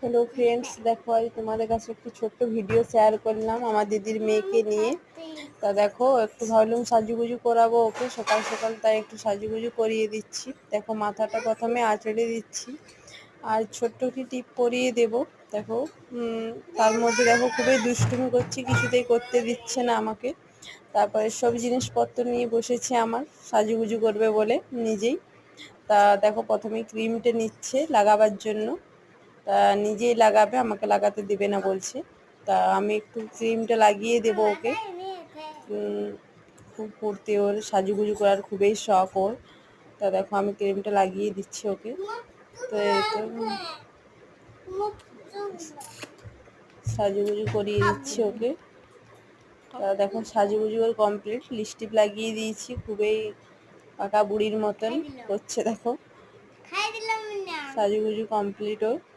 Hello friends, দেখো আজ তোমাদের কাছে একটু ছোট্ট ভিডিও শেয়ার করলাম আমার দিদির মেয়েকে নিয়ে। তা দেখো, একটু ভাবলাম সাজুগুজু করাবো ওকে সকাল সকাল, তাই একটু সাজুগুজু করিয়ে দিচ্ছি। দেখো, মাথাটা প্রথমে আঁচড়ে দিচ্ছি আর ছোট্ট একটি টিপ পরিয়ে দেব। দেখো, তার মধ্যে দেখো খুবই দুষ্টুমি করছি, কিছুতেই করতে দিচ্ছে না আমাকে। তারপরে সব জিনিসপত্র নিয়ে বসেছে আমার, সাজুগুজু করবে বলে নিজেই। তা দেখো, প্রথমে ক্রিমটা নিচ্ছে লাগাবার জন্য। তা নিজেই লাগাবে, আমাকে লাগাতে দেবে না বলছে। তা আমি একটু ক্রিমটা লাগিয়ে দেবো ওকে। খুব ফুর্তি ওর, সাজুগুজু করার খুবই শখ ওর। তা দেখো, আমি ক্রিমটা লাগিয়ে দিচ্ছি ওকে। তো এই তো সাজুগুজু করিয়ে দিচ্ছি ওকে। তা দেখো, সাজুগুজু ওর কমপ্লিট, লিপস্টিক লাগিয়ে দিয়েছি, খুবই পাকা বুড়ির মতন করছে। দেখো, সাজুগুজু কমপ্লিট ওর।